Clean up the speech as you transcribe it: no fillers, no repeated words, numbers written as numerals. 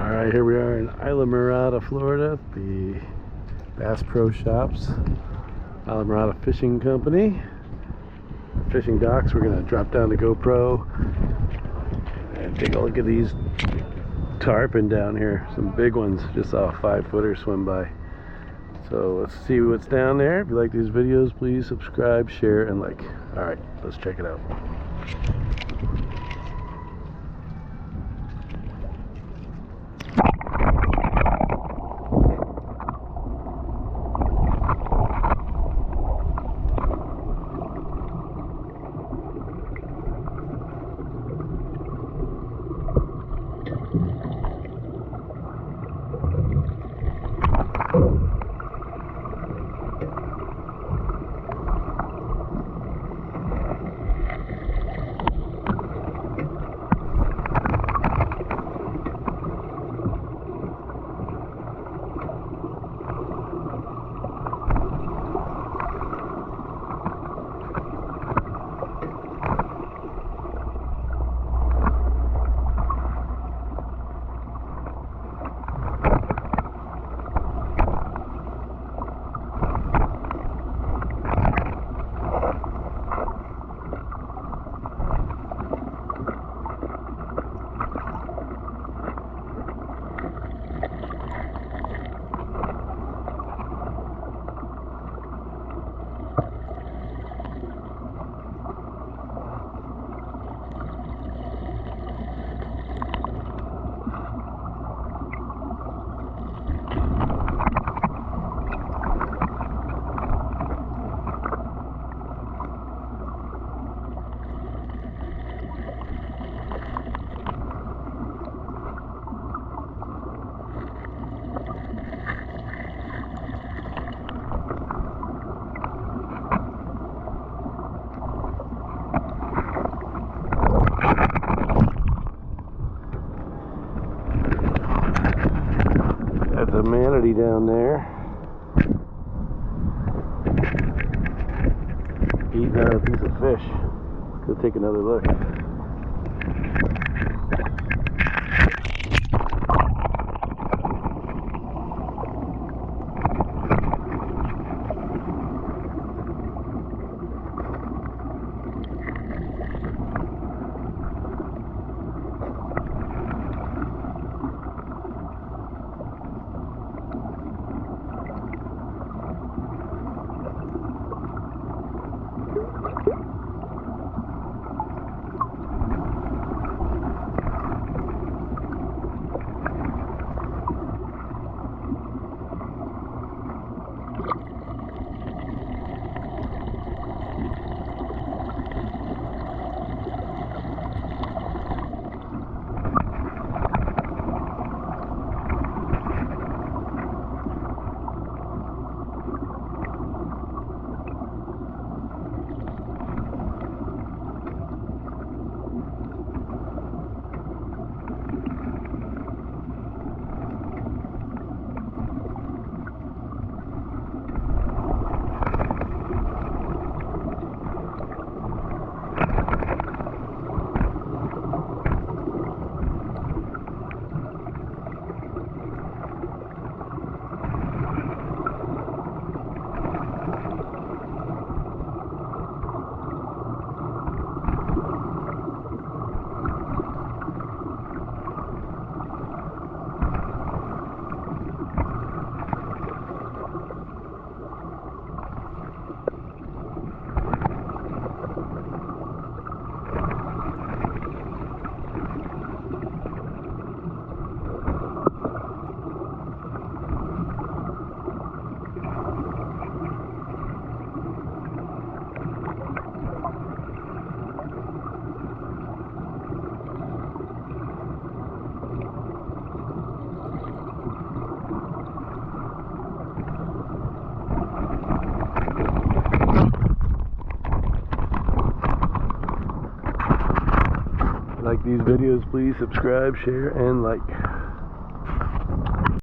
Alright, here we are in Islamorada, Florida, the Bass Pro Shops, Islamorada Fishing Company, fishing docks. We're going to drop down the GoPro and take a look at these tarpon down here. Some big ones. Just saw a 5-footer swim by. So let's see what's down there. If you like these videos, please subscribe, share, and like. Alright, let's check it out. That's a manatee down there, eating on a piece of fish. Let's go take another look. Like these videos, please subscribe, share, and like.